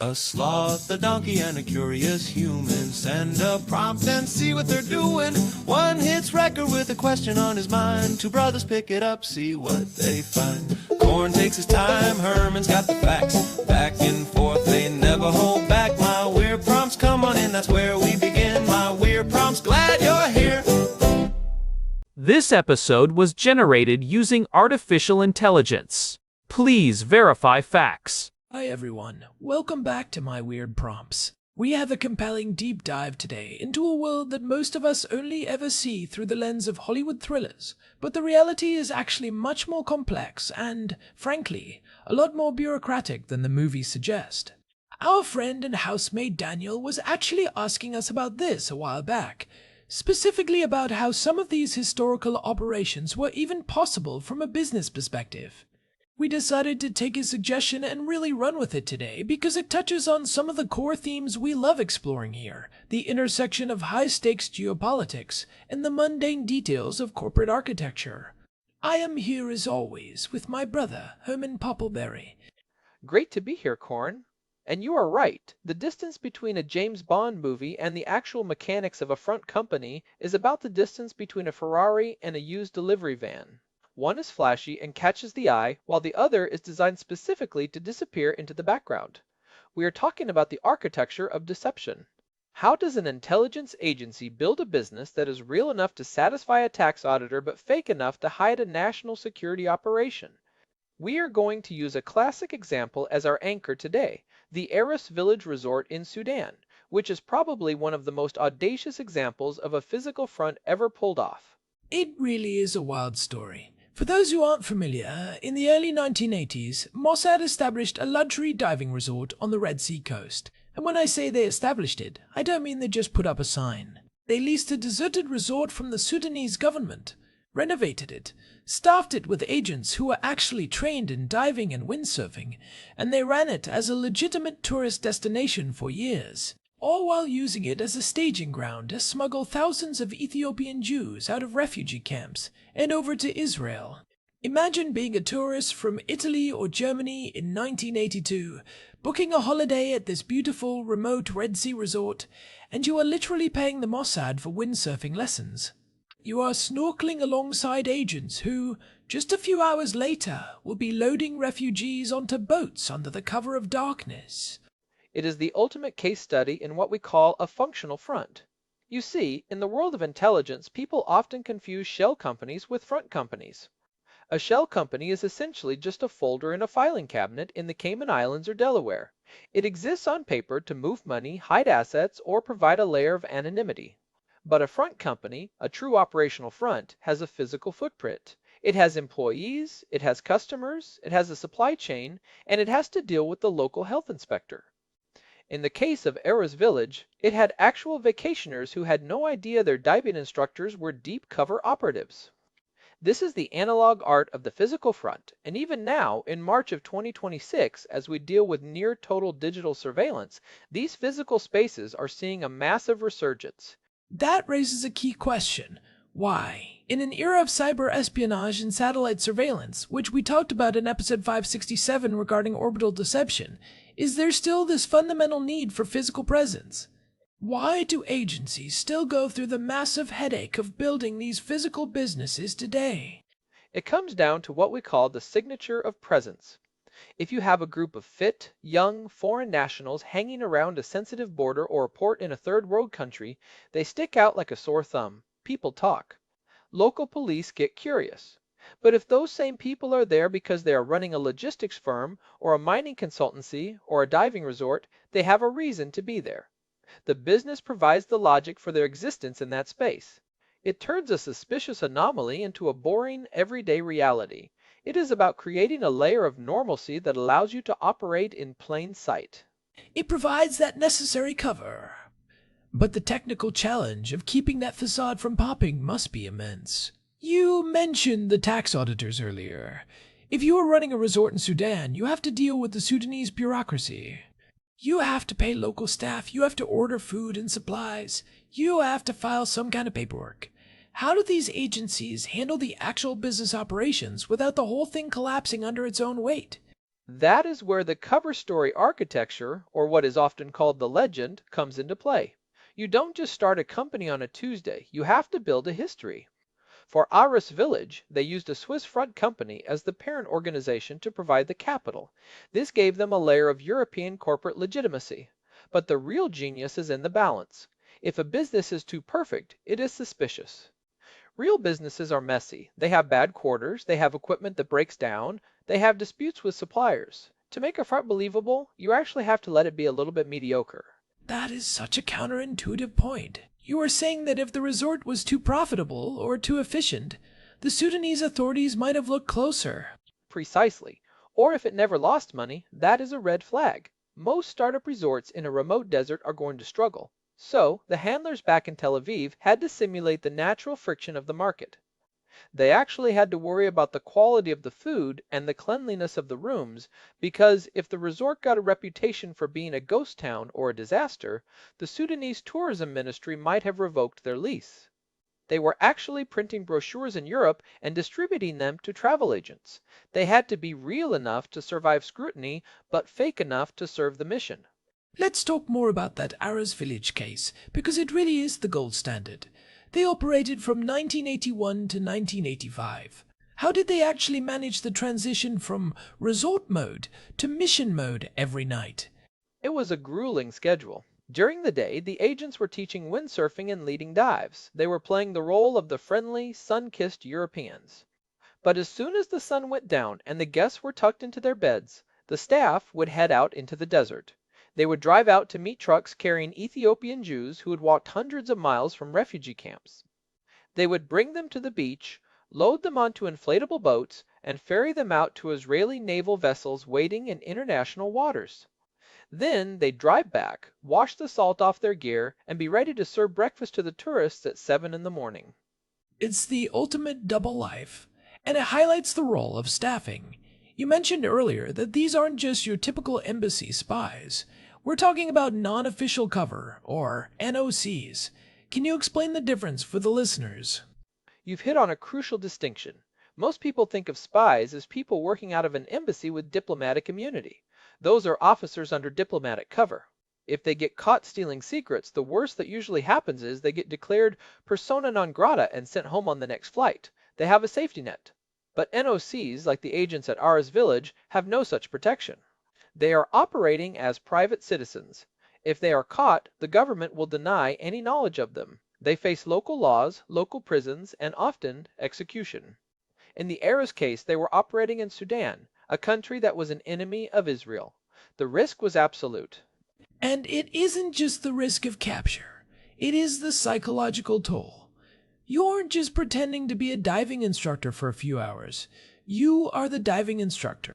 A sloth, a donkey, and a curious human. Send a prompt and see what they're doing. One hits record with a question on his mind. Two brothers pick it up, see what they find. Corn takes his time, Herman's got the facts. Back and forth, they never hold back. My weird prompts, come on in, that's where we begin. My weird prompts, glad you're here. This episode was generated using artificial intelligence. Please verify facts. Hi everyone, welcome back to my weird prompts. We have a compelling deep dive today into a world that most of us only ever see through the lens of Hollywood thrillers, but the reality is actually much more complex and, frankly, a lot more bureaucratic than the movies suggest. Our friend and housemate Daniel was actually asking us about this a while back, specifically about how some of these historical operations were even possible from a business perspective. We decided to take his suggestion and really run with it today because it touches on some of the core themes we love exploring here, the intersection of high-stakes geopolitics and the mundane details of corporate architecture. I am here as always with my brother, Herman Poppleberry. Great to be here, Corn. And you are right. The distance between a James Bond movie and the actual mechanics of a front company is about the distance between a Ferrari and a used delivery van. One is flashy and catches the eye, while the other is designed specifically to disappear into the background. We are talking about the architecture of deception. How does an intelligence agency build a business that is real enough to satisfy a tax auditor but fake enough to hide a national security operation? We are going to use a classic example as our anchor today, the Arous Village resort in Sudan, which is probably one of the most audacious examples of a physical front ever pulled off. It really is a wild story. For those who aren't familiar, in the early 1980s, Mossad established a luxury diving resort on the Red Sea coast. And when I say they established it, I don't mean they just put up a sign. They leased a deserted resort from the Sudanese government, renovated it, staffed it with agents who were actually trained in diving and windsurfing, and they ran it as a legitimate tourist destination for years, all while using it as a staging ground to smuggle thousands of Ethiopian Jews out of refugee camps and over to Israel. Imagine being a tourist from Italy or Germany in 1982, booking a holiday at this beautiful, remote Red Sea resort, and you are literally paying the Mossad for windsurfing lessons. You are snorkeling alongside agents who, just a few hours later, will be loading refugees onto boats under the cover of darkness. It is the ultimate case study in what we call a functional front. You see, in the world of intelligence, people often confuse shell companies with front companies. A shell company is essentially just a folder in a filing cabinet in the Cayman Islands or Delaware. It exists on paper to move money, hide assets, or provide a layer of anonymity. But a front company, a true operational front, has a physical footprint. It has employees, it has customers, it has a supply chain, and it has to deal with the local health inspector. In the case of Arous Village, it had actual vacationers who had no idea their diving instructors were deep cover operatives. This is the analog art of the physical front, and even now, in March of 2026, as we deal with near total digital surveillance, these physical spaces are seeing a massive resurgence. That raises a key question. Why? In an era of cyber espionage and satellite surveillance, which we talked about in episode 567 regarding orbital deception, is there still this fundamental need for physical presence? Why do agencies still go through the massive headache of building these physical businesses today? It comes down to what we call the signature of presence. If you have a group of fit, young, foreign nationals hanging around a sensitive border or a port in a third world country, they stick out like a sore thumb. People talk. Local police get curious. But if those same people are there because they are running a logistics firm or a mining consultancy or a diving resort, they have a reason to be there. The business provides the logic for their existence in that space. It turns a suspicious anomaly into a boring, everyday reality. It is about creating a layer of normalcy that allows you to operate in plain sight. It provides that necessary cover. But the technical challenge of keeping that facade from popping must be immense. You mentioned the tax auditors earlier. If you are running a resort in Sudan, you have to deal with the Sudanese bureaucracy. You have to pay local staff, you have to order food and supplies, you have to file some kind of paperwork. How do these agencies handle the actual business operations without the whole thing collapsing under its own weight? That is where the cover story architecture, or what is often called the legend, comes into play. You don't just start a company on a Tuesday, you have to build a history. For Arous Village, they used a Swiss front company as the parent organization to provide the capital. This gave them a layer of European corporate legitimacy. But the real genius is in the balance. If a business is too perfect, it is suspicious. Real businesses are messy. They have bad quarters, they have equipment that breaks down, they have disputes with suppliers. To make a front believable, you actually have to let it be a little bit mediocre. That is such a counterintuitive point. You are saying that if the resort was too profitable or too efficient, the Sudanese authorities might have looked closer. Precisely. Or if it never lost money, that is a red flag. Most startup resorts in a remote desert are going to struggle. So, the handlers back in Tel Aviv had to simulate the natural friction of the market. They actually had to worry about the quality of the food and the cleanliness of the rooms, because if the resort got a reputation for being a ghost town or a disaster, the Sudanese tourism ministry might have revoked their lease. They were actually printing brochures in Europe and distributing them to travel agents. They had to be real enough to survive scrutiny, but fake enough to serve the mission. Let's talk more about that Arous Village case, because it really is the gold standard. They operated from 1981 to 1985. How did they actually manage the transition from resort mode to mission mode every night? It was a grueling schedule. During the day, the agents were teaching windsurfing and leading dives. They were playing the role of the friendly, sun-kissed Europeans. But as soon as the sun went down and the guests were tucked into their beds, the staff would head out into the desert. They would drive out to meet trucks carrying Ethiopian Jews who had walked hundreds of miles from refugee camps. They would bring them to the beach, load them onto inflatable boats, and ferry them out to Israeli naval vessels waiting in international waters. Then they'd drive back, wash the salt off their gear, and be ready to serve breakfast to the tourists at 7 in the morning. It's the ultimate double life, and it highlights the role of staffing. You mentioned earlier that these aren't just your typical embassy spies. We're talking about non-official cover, or NOCs. Can you explain the difference for the listeners? You've hit on a crucial distinction. Most people think of spies as people working out of an embassy with diplomatic immunity. Those are officers under diplomatic cover. If they get caught stealing secrets, the worst that usually happens is they get declared persona non grata and sent home on the next flight. They have a safety net. But NOCs, like the agents at Arous Village, have no such protection. They are operating as private citizens. If they are caught, the government will deny any knowledge of them. They face local laws, local prisons, and often execution. In the Arous case, they were operating in Sudan, a country that was an enemy of Israel. The risk was absolute. And it isn't just the risk of capture. It is the psychological toll. You aren't just pretending to be a diving instructor for a few hours. You are the diving instructor.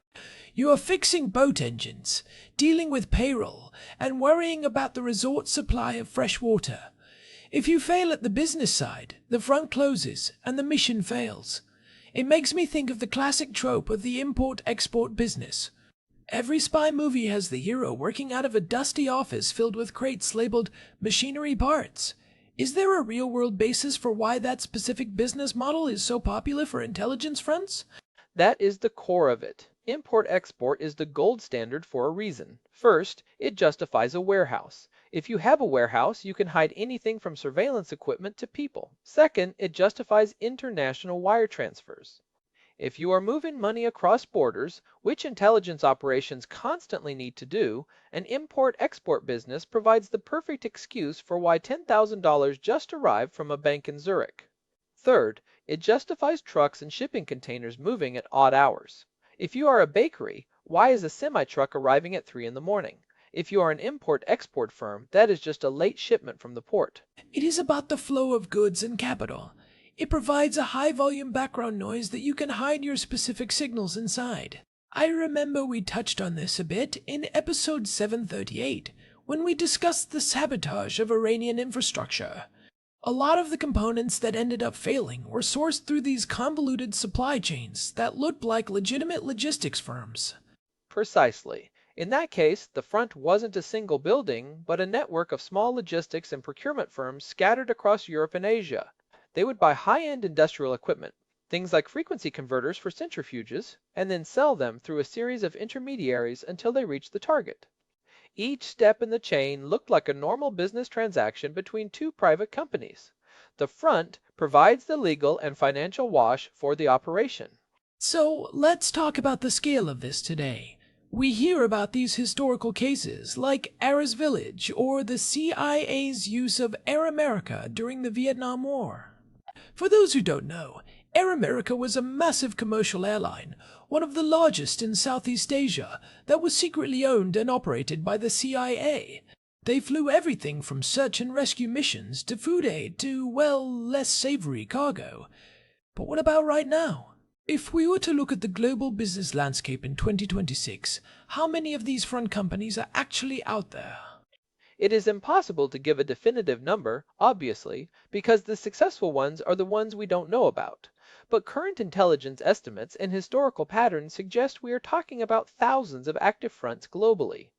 You are fixing boat engines, dealing with payroll, and worrying about the resort's supply of fresh water. If you fail at the business side, the front closes and the mission fails. It makes me think of the classic trope of the import-export business. Every spy movie has the hero working out of a dusty office filled with crates labeled machinery parts. Is there a real-world basis for why that specific business model is so popular for intelligence fronts? That is the core of it. Import-export is the gold standard for a reason. First, it justifies a warehouse. If you have a warehouse, you can hide anything from surveillance equipment to people. Second, it justifies international wire transfers. If you are moving money across borders, which intelligence operations constantly need to do, an import-export business provides the perfect excuse for why $10,000 just arrived from a bank in Zurich. Third, it justifies trucks and shipping containers moving at odd hours. If you are a bakery, why is a semi-truck arriving at 3 in the morning? If you are an import-export firm, that is just a late shipment from the port. It is about the flow of goods and capital. It provides a high-volume background noise that you can hide your specific signals inside. I remember we touched on this a bit in episode 738, when we discussed the sabotage of Iranian infrastructure. A lot of the components that ended up failing were sourced through these convoluted supply chains that looked like legitimate logistics firms. Precisely. In that case, the front wasn't a single building, but a network of small logistics and procurement firms scattered across Europe and Asia. They would buy high-end industrial equipment. things like frequency converters for centrifuges, and then sell them through a series of intermediaries until they reach the target. Each step in the chain looked like a normal business transaction between two private companies. The front provides the legal and financial wash for the operation. So let's talk about the scale of this today. We hear about these historical cases like Arous Village or the CIA's use of Air America during the Vietnam War. For those who don't know, Air America was a massive commercial airline, one of the largest in Southeast Asia, that was secretly owned and operated by the CIA. They flew everything from search and rescue missions to food aid to, well, less savory cargo. But what about right now? If we were to look at the global business landscape in 2026, how many of these front companies are actually out there? It is impossible to give a definitive number, obviously, because the successful ones are the ones we don't know about. But current intelligence estimates and historical patterns suggest we are talking about thousands of active fronts globally.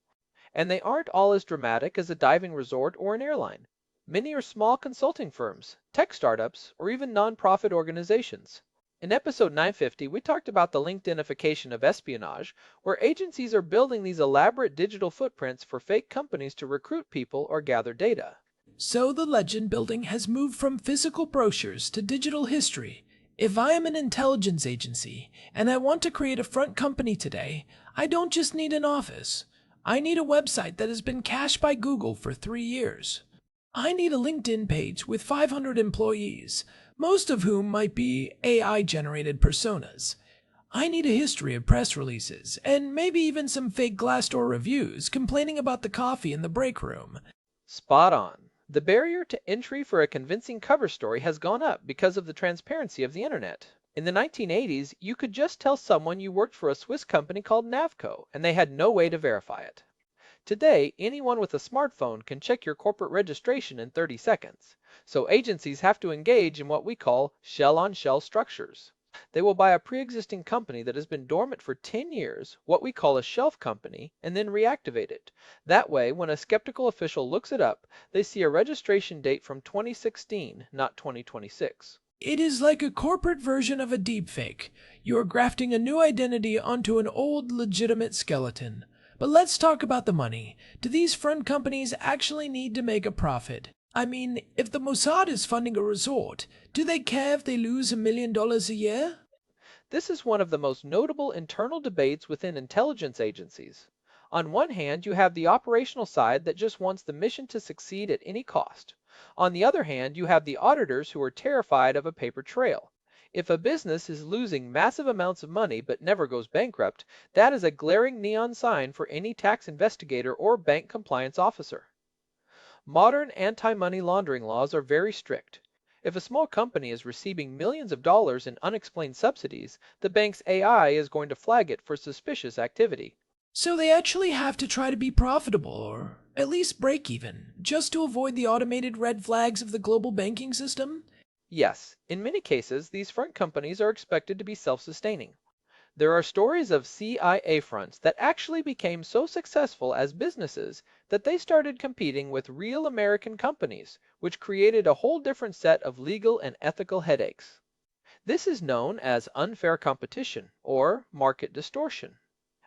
And they aren't all as dramatic as a diving resort or an airline. Many are small consulting firms, tech startups, or even nonprofit organizations. In episode 950, we talked about the LinkedInification of espionage, where agencies are building these elaborate digital footprints for fake companies to recruit people or gather data. So the legend building has moved from physical brochures to digital history. If I am an intelligence agency and I want to create a front company today, I don't just need an office. I need a website that has been cached by Google for 3 years. I need a LinkedIn page with 500 employees, most of whom might be AI-generated personas. I need a history of press releases, and maybe even some fake Glassdoor reviews complaining about the coffee in the break room. Spot on. The barrier to entry for a convincing cover story has gone up because of the transparency of the internet. In the 1980s, you could just tell someone you worked for a Swiss company called Navco, and they had no way to verify it. Today, anyone with a smartphone can check your corporate registration in 30 seconds. So agencies have to engage in what we call shell-on-shell structures. They will buy a pre-existing company that has been dormant for 10 years, what we call a shelf company, and then reactivate it. That way, when a skeptical official looks it up, they see a registration date from 2016, not 2026. It is like a corporate version of a deepfake. You are grafting a new identity onto an old, legitimate skeleton. But let's talk about the money. Do these front companies actually need to make a profit? I mean, if the Mossad is funding a resort, do they care if they lose $1 million a year? This is one of the most notable internal debates within intelligence agencies. On one hand, you have the operational side that just wants the mission to succeed at any cost. On the other hand, you have the auditors who are terrified of a paper trail. If a business is losing massive amounts of money but never goes bankrupt, that is a glaring neon sign for any tax investigator or bank compliance officer. Modern anti-money laundering laws are very strict. If a small company is receiving millions of dollars in unexplained subsidies, the bank's AI is going to flag it for suspicious activity. So they actually have to try to be profitable, or at least break even, just to avoid the automated red flags of the global banking system? Yes, in many cases, these front companies are expected to be self-sustaining. There are stories of CIA fronts that actually became so successful as businesses that they started competing with real American companies, which created a whole different set of legal and ethical headaches. This is known as unfair competition or market distortion.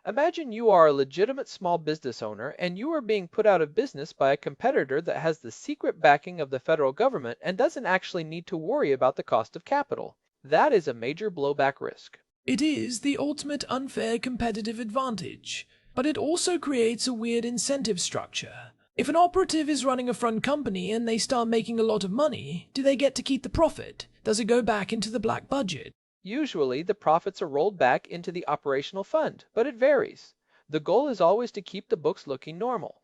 Imagine you are a legitimate small business owner and you are being put out of business by a competitor that has the secret backing of the federal government and doesn't actually need to worry about the cost of capital. That is a major blowback risk. It is the ultimate unfair competitive advantage, but it also creates a weird incentive structure. If an operative is running a front company and they start making a lot of money, do they get to keep the profit? Does it go back into the black budget? Usually, the profits are rolled back into the operational fund, but it varies. The goal is always to keep the books looking normal.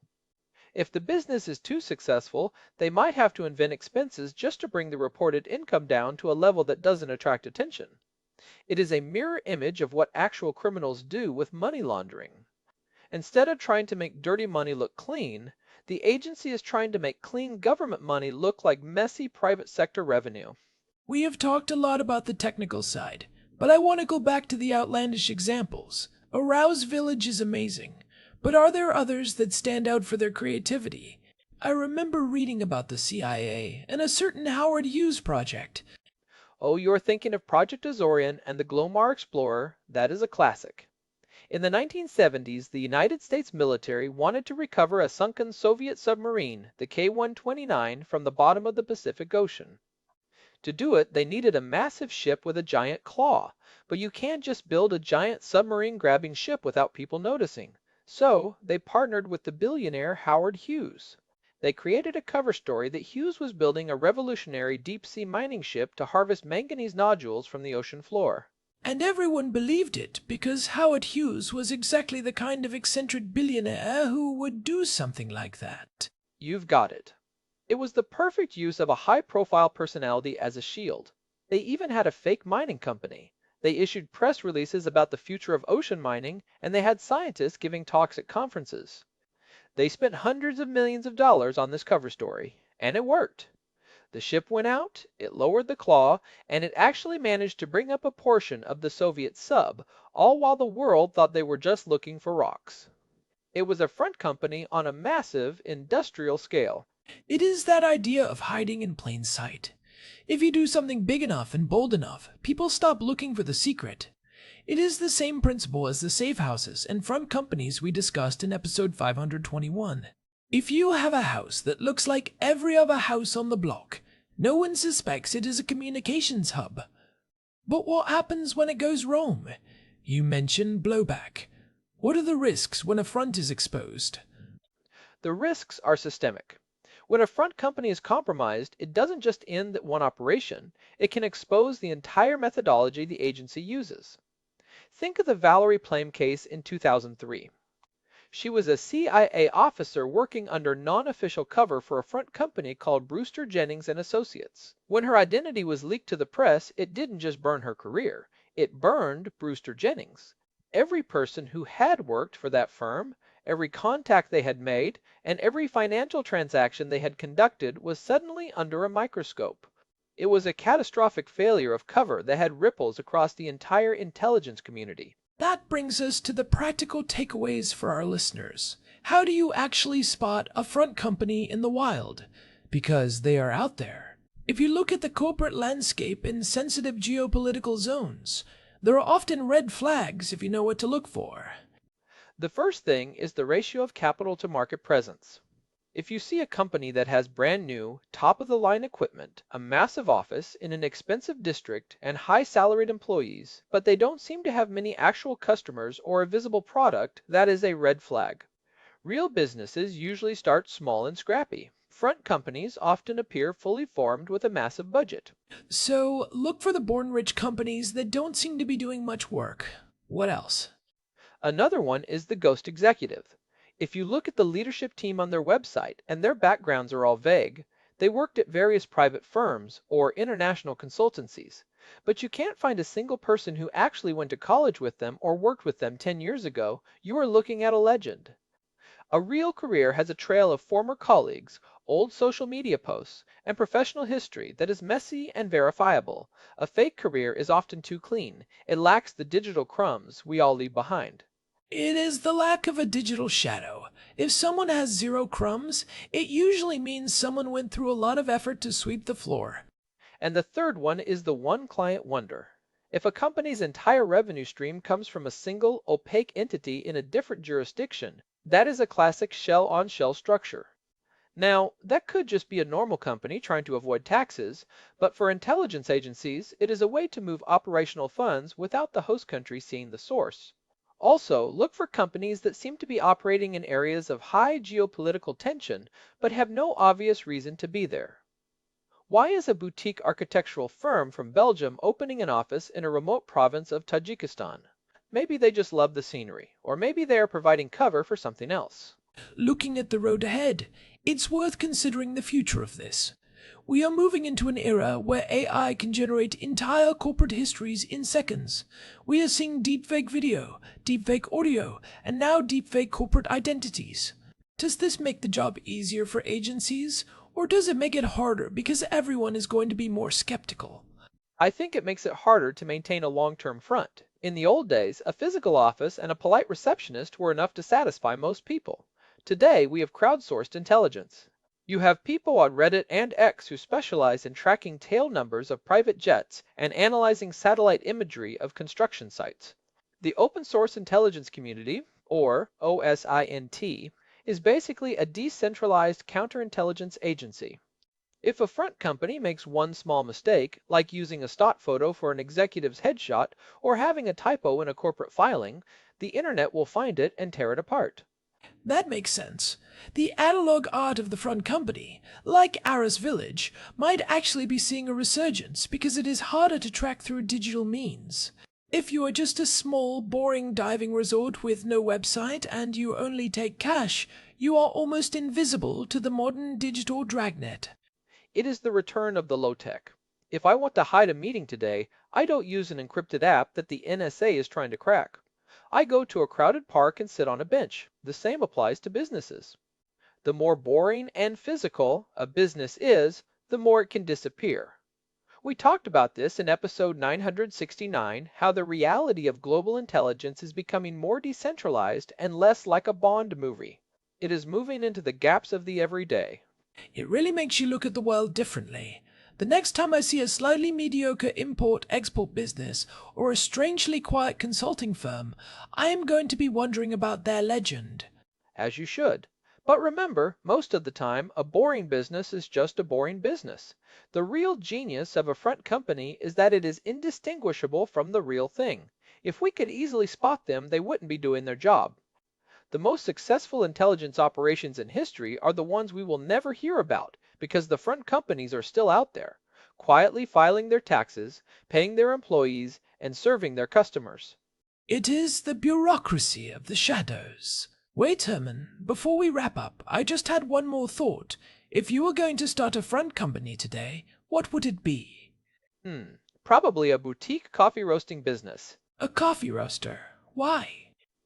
If the business is too successful, they might have to invent expenses just to bring the reported income down to a level that doesn't attract attention. It is a mirror image of what actual criminals do with money laundering. Instead of trying to make dirty money look clean, the agency is trying to make clean government money look like messy private sector revenue. We have talked a lot about the technical side, but I want to go back to the outlandish examples. Arous Village is amazing, but are there others that stand out for their creativity? I remember reading about the CIA and a certain Howard Hughes project. Oh, you're thinking of Project Azorian and the Glomar Explorer. That is a classic. In the 1970s, the United States military wanted to recover a sunken Soviet submarine, the K-129, from the bottom of the Pacific Ocean. To do it, they needed a massive ship with a giant claw, but you can't just build a giant submarine-grabbing ship without people noticing. So, they partnered with the billionaire Howard Hughes. They created a cover story that Hughes was building a revolutionary deep-sea mining ship to harvest manganese nodules from the ocean floor. And everyone believed it because Howard Hughes was exactly the kind of eccentric billionaire who would do something like that. You've got it. It was the perfect use of a high-profile personality as a shield. They even had a fake mining company. They issued press releases about the future of ocean mining, and they had scientists giving talks at conferences. They spent hundreds of millions of dollars on this cover story, and it worked. The ship went out, it lowered the claw, and it actually managed to bring up a portion of the Soviet sub, all while the world thought they were just looking for rocks. It was a front company on a massive industrial scale. It is that idea of hiding in plain sight. If you do something big enough and bold enough, people stop looking for the secret. It is the same principle as the safe houses and front companies we discussed in episode 521. If you have a house that looks like every other house on the block, no one suspects it is a communications hub. But what happens when it goes wrong? You mentioned blowback. What are the risks when a front is exposed? The risks are systemic. When a front company is compromised, it doesn't just end at one operation, it can expose the entire methodology the agency uses. Think of the Valerie Plame case in 2003. She was a CIA officer working under non-official cover for a front company called Brewster Jennings and Associates. When her identity was leaked to the press, it didn't just burn her career, it burned Brewster Jennings. Every person who had worked for that firm, every contact they had made, and every financial transaction they had conducted was suddenly under a microscope. It was a catastrophic failure of cover that had ripples across the entire intelligence community. That brings us to the practical takeaways for our listeners. How do you actually spot a front company in the wild? Because they are out there. If you look at the corporate landscape in sensitive geopolitical zones, there are often red flags if you know what to look for. The first thing is the ratio of capital to market presence. If you see a company that has brand new, top-of-the-line equipment, a massive office in an expensive district, and high-salaried employees, but they don't seem to have many actual customers or a visible product, that is a red flag. Real businesses usually start small and scrappy. Front companies often appear fully formed with a massive budget. So, look for the born-rich companies that don't seem to be doing much work. What else? Another one is the ghost executive. If you look at the leadership team on their website and their backgrounds are all vague, they worked at various private firms or international consultancies, but you can't find a single person who actually went to college with them or worked with them 10 years ago, you are looking at a legend. A real career has a trail of former colleagues, old social media posts, and professional history that is messy and verifiable. A fake career is often too clean. It lacks the digital crumbs we all leave behind. It is the lack of a digital shadow. If someone has 0 crumbs, it usually means someone went through a lot of effort to sweep the floor. And the third one is the one client wonder. If a company's entire revenue stream comes from a single, opaque entity in a different jurisdiction, that is a classic shell-on-shell structure. Now, that could just be a normal company trying to avoid taxes, but for intelligence agencies, it is a way to move operational funds without the host country seeing the source. Also, look for companies that seem to be operating in areas of high geopolitical tension, but have no obvious reason to be there. Why is a boutique architectural firm from Belgium opening an office in a remote province of Tajikistan? Maybe they just love the scenery, or maybe they are providing cover for something else. Looking at the road ahead, it's worth considering the future of this. We are moving into an era where AI can generate entire corporate histories in seconds. We are seeing deepfake video, deepfake audio, and now deepfake corporate identities. Does this make the job easier for agencies, or does it make it harder because everyone is going to be more skeptical? I think it makes it harder to maintain a long-term front. In the old days, a physical office and a polite receptionist were enough to satisfy most people. Today, we have crowdsourced intelligence. You have people on Reddit and X who specialize in tracking tail numbers of private jets and analyzing satellite imagery of construction sites. The open source intelligence community, or OSINT, is basically a decentralized counterintelligence agency. If a front company makes one small mistake, like using a stock photo for an executive's headshot or having a typo in a corporate filing, the internet will find it and tear it apart. That makes sense. The analog art of the front company, like Arous Village, might actually be seeing a resurgence because it is harder to track through digital means. If you are just a small, boring diving resort with no website and you only take cash, you are almost invisible to the modern digital dragnet. It is the return of the low-tech. If I want to hide a meeting today, I don't use an encrypted app that the NSA is trying to crack. I go to a crowded park and sit on a bench. The same applies to businesses. The more boring and physical a business is, the more it can disappear. We talked about this in episode 969, how the reality of global intelligence is becoming more decentralized and less like a Bond movie. It is moving into the gaps of the everyday. It really makes you look at the world differently. The next time I see a slightly mediocre import-export business or a strangely quiet consulting firm, I am going to be wondering about their legend. As you should. But remember, most of the time, a boring business is just a boring business. The real genius of a front company is that it is indistinguishable from the real thing. If we could easily spot them, they wouldn't be doing their job. The most successful intelligence operations in history are the ones we will never hear about because the front companies are still out there, quietly filing their taxes, paying their employees, and serving their customers. It is the bureaucracy of the shadows. Wait, Herman, before we wrap up, I just had one more thought. If you were going to start a front company today, what would it be? Probably a boutique coffee roasting business. A coffee roaster. Why?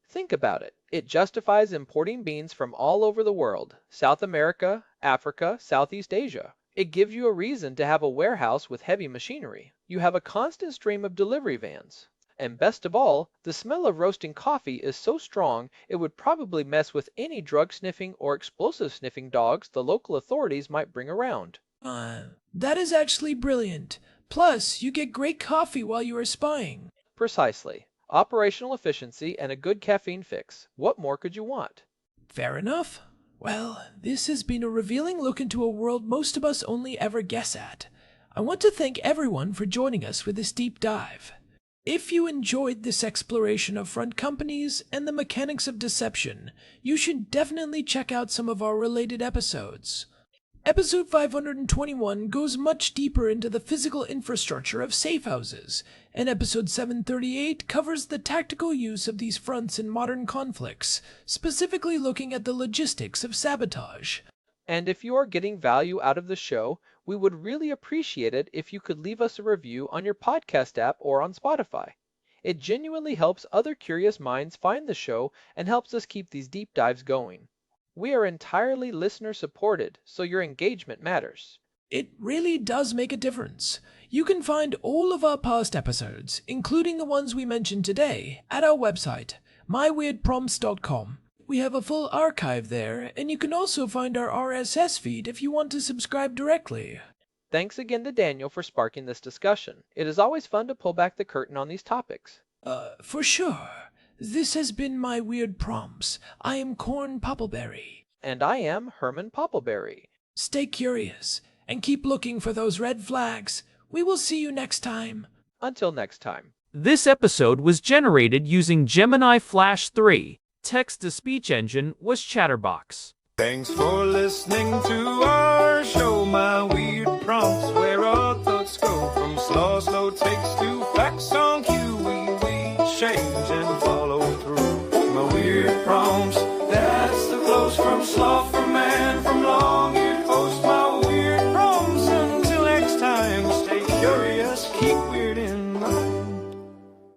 Think about it. It justifies importing beans from all over the world, South America, Africa, Southeast Asia. It gives you a reason to have a warehouse with heavy machinery. You have a constant stream of delivery vans. And best of all, the smell of roasting coffee is so strong it would probably mess with any drug-sniffing or explosive-sniffing dogs the local authorities might bring around. That is actually brilliant. Plus, you get great coffee while you are spying. Precisely. Operational efficiency and a good caffeine fix. What more could you want? Fair enough. Well, this has been a revealing look into a world most of us only ever guess at. I want to thank everyone for joining us for this deep dive. If you enjoyed this exploration of front companies and the mechanics of deception, you should definitely check out some of our related episodes. Episode 521 goes much deeper into the physical infrastructure of safe houses, and episode 738 covers the tactical use of these fronts in modern conflicts, specifically looking at the logistics of sabotage. And if you are getting value out of the show, we would really appreciate it if you could leave us a review on your podcast app or on Spotify. It genuinely helps other curious minds find the show and helps us keep these deep dives going. We are entirely listener supported, so your engagement matters. It really does make a difference. You can find all of our past episodes, including the ones we mentioned today, at our website, myweirdprompts.com. We have a full archive there, and you can also find our RSS feed if you want to subscribe directly. Thanks again to Daniel for sparking this discussion. It is always fun to pull back the curtain on these topics. For sure. This has been My Weird Prompts. I am Corn Poppleberry. And I am Herman Poppleberry. Stay curious, and keep looking for those red flags. We will see you next time. Until next time. This episode was generated using Gemini Flash 3. Text-to-speech engine was Chatterbox. Thanks for listening to our show, My Weird Prompts, where our thoughts go from slow takes to facts on cue. We change and follow through. My Weird Prompts.